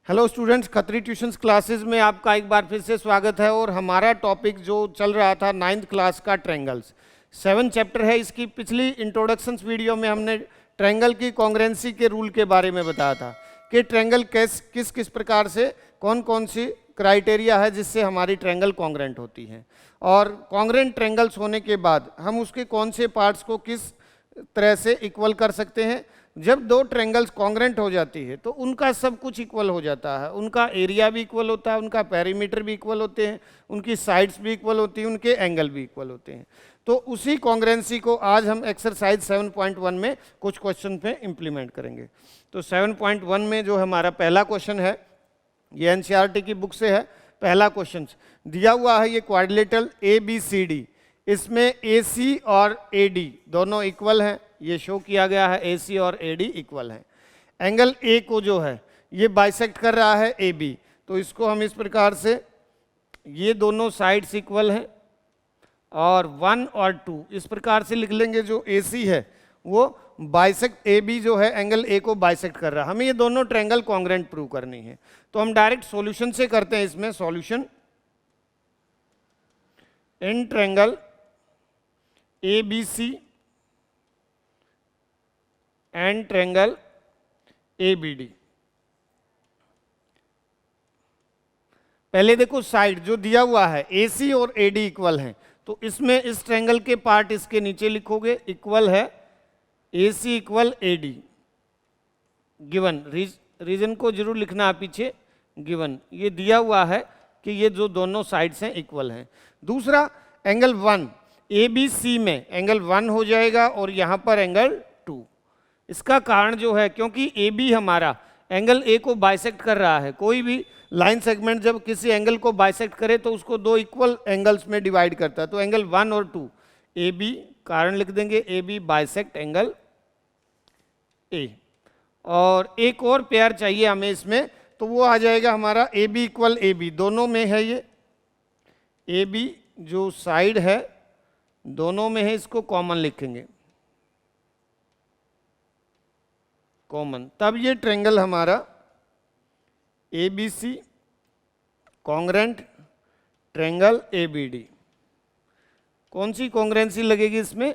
Hello students, Khatri tuitions classes में आपका एक बार फिर से स्वागत है। और हमारा टॉपिक जो चल रहा था 9th क्लास का ट्रायंगल्स 7 चैप्टर है। इसकी पिछली इंट्रोडक्शंस वीडियो में हमने ट्रायंगल की कॉन्ग्रेंसी के रूल के बारे में बताया था कि ट्रायंगल किस किस प्रकार से कौन कौन सी क्राइटेरिया है जिससे हमारी ट्रायंगल कॉन्ग्रेंट होती है, और कॉन्ग्रेंट ट्रायंगल्स होने के बाद हम उसके कौन से पार्ट्स को किस तरह से इक्वल कर सकते हैं। जब दो ट्रायंगल्स कॉन्ग्रेंट हो जाती है तो उनका सब कुछ इक्वल हो जाता है, उनका एरिया भी इक्वल होता है, उनका पेरीमीटर भी इक्वल होते हैं, उनकी साइड्स भी इक्वल होती हैं, उनके एंगल भी इक्वल होते हैं। तो उसी कॉन्ग्रेंसी को आज हम एक्सरसाइज 7.1 में कुछ क्वेश्चन पे इम्प्लीमेंट करेंगे। तो 7.1 में जो हमारा पहला क्वेश्चन है, ये एनसीईआरटी की बुक से है। पहला क्वेश्चन दिया हुआ है, ये क्वाड्रिलेटरल ABCD, इसमें AC और AD दोनों इक्वल हैं, ये शो किया गया है। AC और AD इक्वल हैं। एंगल A को जो है ये बाइसेक्ट कर रहा है AB, तो इसको हम इस प्रकार से, ये दोनों साइड्स इक्वल हैं और 1 और 2 इस प्रकार से लिख लेंगे। जो AC है वो बाइसेक्ट, AB जो है एंगल A को बाइसेक्ट कर रहा है। हमें ये दोनों ट्रायंगल कॉन्ग्रेंट प्रूव करनी है, तो हम डायरेक्ट सॉल्यूशन से करते हैं। इसमें solution in triangle ABC and triangle ABD। पहले देखो, साइड जो दिया हुआ है AC और AD इक्वल हैं, तो इसमें इस ट्रायंगल के पार्ट इसके नीचे लिखोगे, इक्वल है AC equal AD given. Reason को जरूर लिखना है पीछे, गिवन ये दिया हुआ है कि ये जो दोनों साइड्स हैं इक्वल हैं। दूसरा एंगल 1 ABC में एंगल 1 हो जाएगा और यहाँ पर एंगल 2। इसका कारण जो है, क्योंकि AB हमारा एंगल A को बाइसेक्ट कर रहा है। कोई भी लाइन सेगमेंट जब किसी एंगल को बाइसेक्ट करे तो उसको दो इक्वल एंगल्स में डिवाइड करता है। तो एंगल 1 और 2 AB, कारण लिख देंगे AB बाइसेक्ट एंगल A। और एक और पेयर चाहिए हमें इसमें, तो वो आ जाएगा हमारा AB इक्वल AB, दोनों में है ये AB जो साइड है दोनों में है, इसको कॉमन लिखेंगे, कॉमन। तब ये ट्रायंगल हमारा ABC कॉन्ग्रेंट ट्रायंगल ABD। कौन सी कॉन्ग्रेंसी लगेगी इसमें?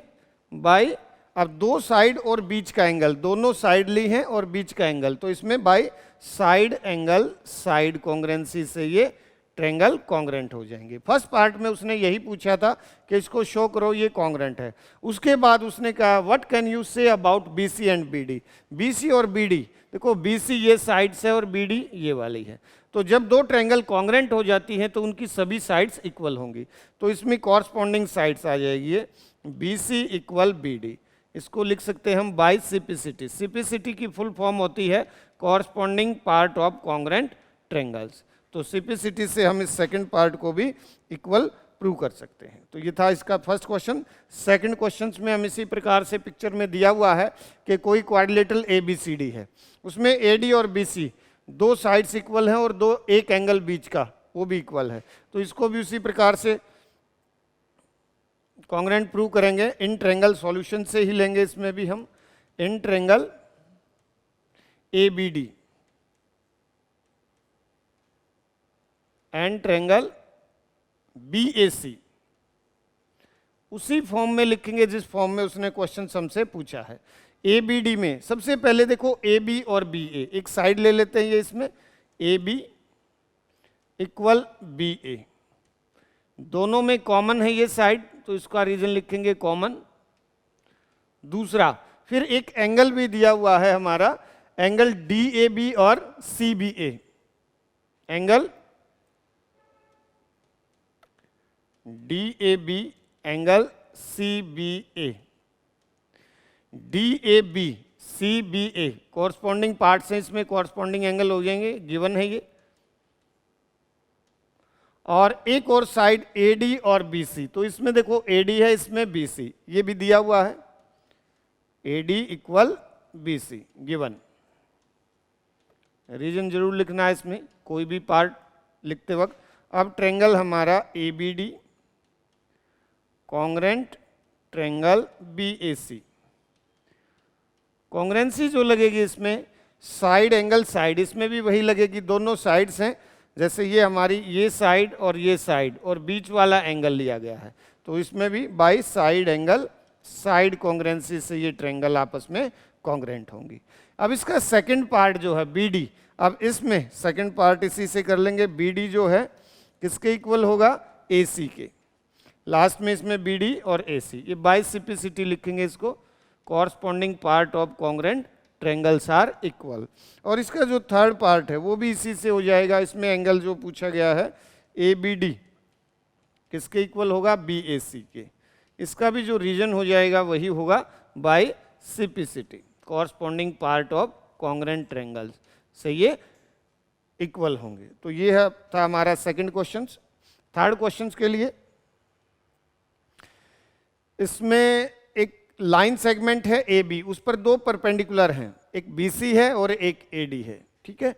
बाय, अब दो साइड और बीच का एंगल, दोनों साइड ली हैं और बीच का एंगल, तो इसमें बाय साइड एंगल साइड कॉन्ग्रेंसी से ये ट्रायंगल कॉन्ग्रेंट हो जाएंगे। फर्स्ट पार्ट में उसने यही पूछा था कि इसको शो करो ये कॉन्ग्रेंट है। उसके बाद उसने कहा what can you say about BC and BD। BC और BD, देखो BC ये साइड्स है और BD ये वाली है। तो जब दो ट्रायंगल कॉन्ग्रेंट हो जाती हैं तो उनकी सभी साइड्स इक्वल होंगी, तो इसमें कॉरस्पॉन्डिंग साइड्स आ जाएगी ये BC इक्वल BD। इसको लिख सकते हैं हम बाय सिपिसिटी। सिपिसिटी की फुल फॉर्म होती है corresponding part of congruent triangles. तो सिपिसिटी से हम इस सेकंड पार्ट को भी इक्वल प्रूव कर सकते हैं। तो ये था इसका फर्स्ट क्वेश्चन। सेकंड क्वेश्चन में हम इसी प्रकार से पिक्चर में दिया हुआ है कि कोई क्वाड्रिलेटरल ABCD है, उसमें AD और BC दो साइड्स इक्वल हैं और एक एंगल बीच का वो भी इक्वल है। तो इसको भी उसी प्रकार से कॉन्ग्रेंट प्रूव करेंगे। इन ट्रायंगल सॉल्यूशन से ही लेंगे इसमें भी हम, in triangle ABD and triangle BAC उसी फॉर्म में लिखेंगे जिस फॉर्म में उसने क्वेश्चन हमसे पूछा है। ABD में सबसे पहले देखो AB और BA एक साइड ले लेते हैं, ये इसमें AB इक्वल BA, दोनों में कॉमन है ये साइड, तो इसका रीजन लिखेंगे कॉमन। दूसरा, फिर एक एंगल भी दिया हुआ है हमारा, एंगल DAB और CBA, angle DAB angle CBA। DAB CBA corresponding parts हैं, इसमें कॉरस्पॉन्डिंग एंगल हो जाएंगे, गिवन है ये। और एक और साइड AD और BC, तो इसमें देखो AD है, इसमें BC, ये भी दिया हुआ है AD equal BC given. Reason जरूर लिखना है इसमें कोई भी पार्ट लिखते वक्त। अब ट्रायंगल हमारा ABD कॉन्ग्रेंट ट्रायंगल BAC, कॉन्ग्रेंसी जो लगेगी इसमें साइड एंगल साइड, इसमें भी वही लगेगी, दोनों साइड्स हैं, जैसे ये हमारी ये साइड और ये साइड और बीच वाला एंगल लिया गया है, तो इसमें भी बाई साइड एंगल साइड कॉन्ग्रेंसी से ये ट्रायंगल आपस में कॉन्ग्रेंट होंगी। अब इसका सेकंड पार्ट जो है BD, अब इसमें सेकंड पार्ट इसी से कर लेंगे। BD जो है किसके इक्वल होगा, AC के। लास्ट में इसमें BD और AC, ये बाई सिपिसिटी लिखेंगे इसको, corresponding part of congruent triangles are equal. और इसका जो थर्ड पार्ट है वो भी इसी से हो जाएगा। इसमें एंगल जो पूछा गया है ABD किसके इक्वल होगा, BAC के। इसका भी जो रीजन हो जाएगा वही होगा by CPCT, corresponding part of congruent triangles से ये इक्वल होंगे। तो ये था हमारा सेकंड क्वेश्चन। थर्ड क्वेश्चन के लिए इसमें एक लाइन सेगमेंट है AB, उस पर दो परपेंडिकुलर हैं, एक BC है और एक AD है, ठीक है।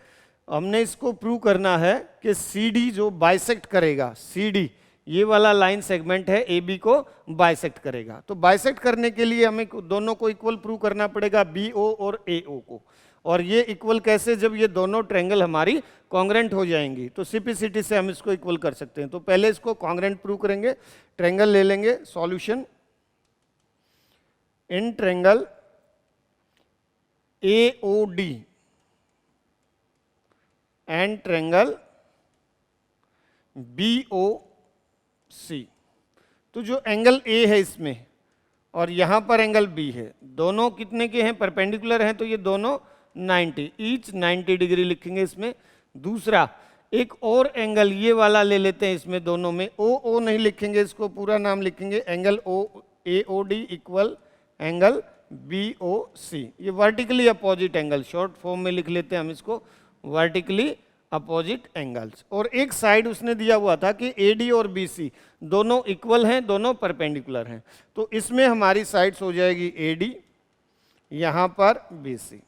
हमने इसको प्रूव करना है कि CD जो बाइसेक्ट करेगा, CD ये वाला लाइन सेगमेंट है AB को बाइसेक्ट करेगा। तो बाइसेक्ट करने के लिए हमें दोनों को इक्वल प्रूव करना पड़ेगा, BO और AO को। और ये इक्वल कैसे, जब ये दोनों ट्रायंगल हमारी कॉन्ग्रेंट हो जाएंगी, तो सिपिसिटी से हम इसको इक्वल कर सकते हैं। तो पहले इसको कॉन्ग्रेंट प्रूव करेंगे, ट्रायंगल ले लेंगे, solution in triangle AOD and triangle BOC। तो जो एंगल A है इसमें और यहां पर एंगल B है, दोनों कितने के हैं, परपेंडिकुलर हैं, तो ये दोनों 90, ईच 90 डिग्री लिखेंगे इसमें। दूसरा एक और एंगल ये वाला ले लेते हैं, इसमें दोनों में OO नहीं लिखेंगे, इसको पूरा नाम लिखेंगे angle AOD equal angle BOC। ये vertically opposite angle, short form में लिख लेते हैं हम इसको, वर्टिकली अपोजिट एंगल्स। और एक साइड उसने दिया हुआ था कि AD और BC दोनों इक्वल हैं, दोनों परपेंडिकुलर हैं, तो इसमें हमारी साइड्स हो जाएगी AD, यहां पर BC,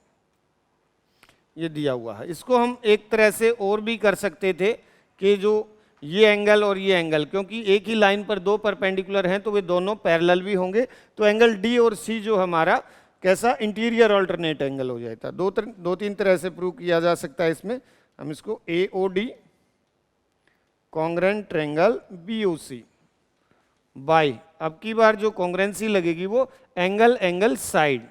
ये दिया हुआ है। इसको हम एक तरह से और भी कर सकते थे कि जो ये एंगल और ये एंगल, क्योंकि एक ही लाइन पर दो परपेंडिकुलर हैं तो वे दोनों पैरेलल भी होंगे, तो एंगल D और C जो हमारा कैसा, इंटीरियर अल्टरनेट एंगल हो जाता। दो तीन तरह से प्रूव किया जा सकता है इसमें। हम इसको AOD congruent triangle BOC by, अब की बार जो कॉन्ग्रेंसी लगेगी वो angle angle side,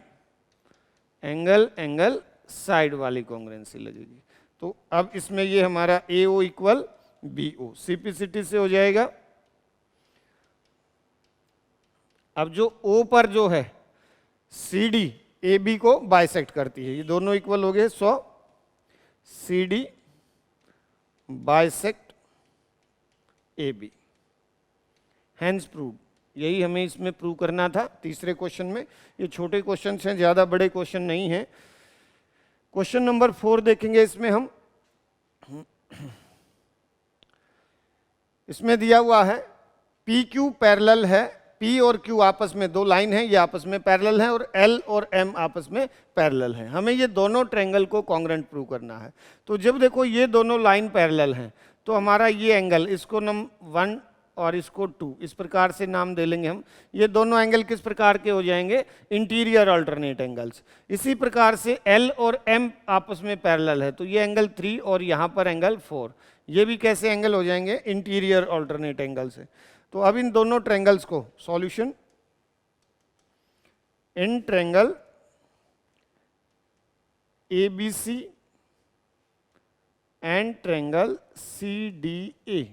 angle angle side वाली कॉन्ग्रेंसी लगेगी। तो अब इसमें ये हमारा AO इक्वल BO, सिपिसिटी से हो जाएगा। अब जो O पर जो है CD AB को बाइसेक्ट करती है, ये दोनों इक्वल हो गए, so CD bisect AB, hence proved. यही हमें इसमें प्रूव करना था तीसरे क्वेश्चन में। ये छोटे क्वेश्चन हैं, ज्यादा बड़े क्वेश्चन नहीं हैं। क्वेश्चन नंबर 4 देखेंगे इसमें हम। इसमें दिया हुआ है PQ पैरेलल है, P और Q आपस में दो लाइन है, ये आपस में पैरेलल हैं, और L और M आपस में पैरेलल हैं। हमें ये दोनों ट्रायंगल को कॉन्ग्रेंट प्रूव करना है। तो जब देखो ये दोनों लाइन पैरेलल हैं तो हमारा ये एंगल, इसको नंबर 1 और इसको 2 इस प्रकार से नाम दे लेंगे हम। ये दोनों एंगल किस प्रकार के हो जाएंगे, इंटीरियर अल्टरनेट एंगल्स। इसी प्रकार से L और M आपस में पैरेलल है, तो ये एंगल 3 और यहाँ पर एंगल 4, ये भी कैसे एंगल हो जाएंगे, इंटीरियर अल्टरनेट एंगल से। तो अब इन दोनों ट्रायंगल्स को solution in triangle ABC and triangle CDA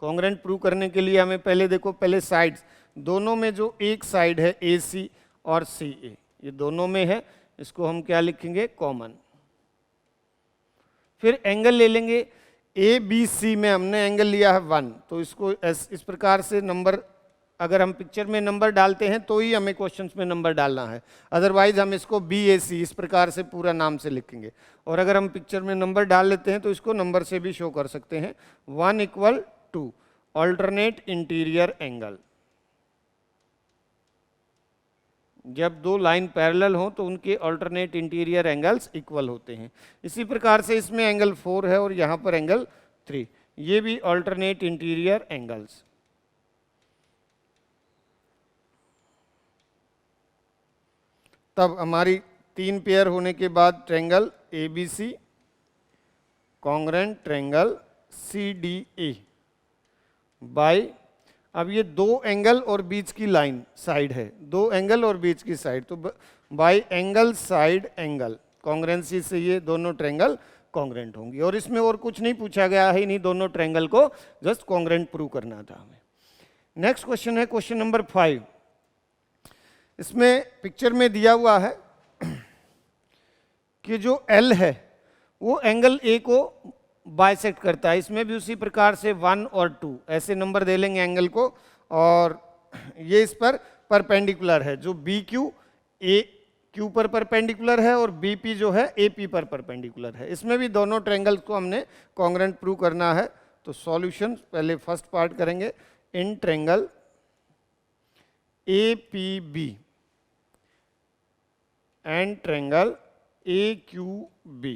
congruent prove करने के लिए हमें पहले देखो, पहले साइड्स, दोनों में जो एक साइड है AC और CA, ये दोनों में है, इसको हम क्या लिखेंगे, कॉमन। फिर एंगल ले लेंगे, ABC में हमने एंगल लिया है 1, तो इसको इस प्रकार से नंबर, अगर हम पिक्चर में नंबर डालते हैं तो ही हमें क्वेश्चंस में नंबर डालना है, अदरवाइज हम इसको BAC इस प्रकार से पूरा नाम से लिखेंगे। और अगर हम पिक्चर में नंबर डाल लेते हैं तो इसको नंबर से भी शो कर सकते हैं। 1 इक्वल 2 अल्टरनेट इंटीरियर एंगल। जब दो लाइन पैरेलल हो तो उनके अल्टरनेट इंटीरियर एंगल्स इक्वल होते हैं। इसी प्रकार से इसमें एंगल 4 है और यहाँ पर एंगल 3, ये भी अल्टरनेट इंटीरियर एंगल्स। तब हमारी 3 पेयर होने के बाद triangle ABC congruent triangle CDA by, अब ये 2 एंगल और बीच की लाइन साइड है, 2 एंगल और बीच की साइड, तो बाय एंगल साइड एंगल कॉन्ग्रेंसी से ये दोनों ट्रेंगल कॉन्ग्रेंट होंगी। और इसमें और कुछ नहीं पूछा गया है, नहीं दोनों ट्रेंगल को जस्ट कॉन्ग्रेंट प्रूव करना था हमें। नेक्स्ट क्वेश्चन है क्वेश्चन नंबर 5। इसमें पिक्चर में दिया हुआ है कि जो L है वो एंगल A को बाइसेक्ट करता है। इसमें भी उसी प्रकार से 1 और 2 ऐसे नंबर दे लेंगे एंगल को, और ये इस पर परपेंडिकुलर है, जो BQ AQ पर परपेंडिकुलर है और BP जो है AP पर परपेंडिकुलर है। इसमें भी दोनों ट्रायंगल्स को हमने कॉन्ग्रेंट प्रूव करना है। तो सॉल्यूशन पहले फर्स्ट पार्ट करेंगे, in triangle APB and triangle AQB।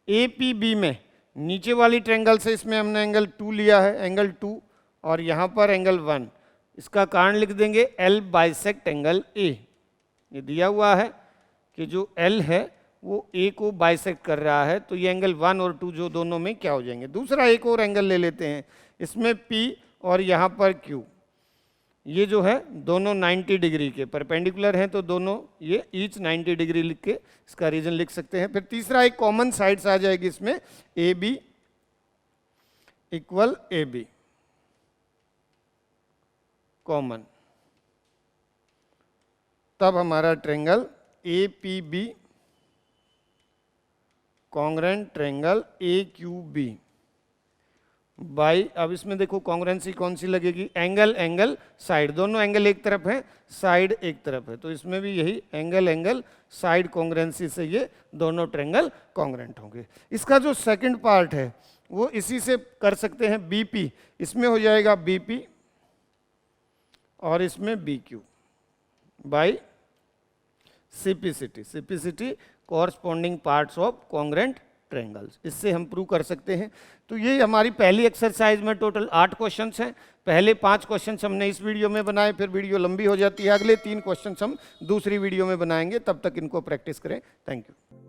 APB में नीचे वाली ट्रायंगल से इसमें हमने एंगल 2 लिया है, एंगल 2, और यहाँ पर एंगल 1। इसका कारण लिख देंगे L बाइसेक्ट एंगल A। ये दिया हुआ है कि जो L है वो A को बाइसेक्ट कर रहा है, तो ये एंगल 1 और 2 जो दोनों में क्या हो जाएंगे। दूसरा एक और एंगल ले लेते हैं, इसमें P और यहाँ पर Q, ये जो है दोनों 90 डिग्री के परपेंडिकुलर हैं, तो दोनों ये ईच 90 डिग्री लिख के इसका रीजन लिख सकते हैं। फिर तीसरा एक कॉमन साइड्स आ जाएगी इसमें, AB इक्वल AB कॉमन, तब हमारा triangle APB congruent triangle AQB by, अब इसमें देखो कॉन्ग्रेंसी कौन सी लगेगी, एंगल एंगल साइड, दोनों एंगल एक तरफ है, साइड एक तरफ है, तो इसमें भी यही एंगल एंगल साइड कॉन्ग्रेंसी से ये दोनों ट्रायंगल कॉन्ग्रेंट होंगे। इसका जो सेकंड पार्ट है वो इसी से कर सकते हैं, BP, इसमें हो जाएगा BP और इसमें BQ by CPCT corresponding parts of congruent triangles. इससे हम प्रूव कर सकते हैं। तो ये हमारी पहली एक्सरसाइज में टोटल 8 क्वेश्चंस हैं। पहले 5 क्वेश्चंस हमने इस वीडियो में बनाए, फिर वीडियो लंबी हो जाती है, अगले 3 क्वेश्चंस हम दूसरी वीडियो में बनाएंगे। तब तक इनको प्रैक्टिस करें। Thank you.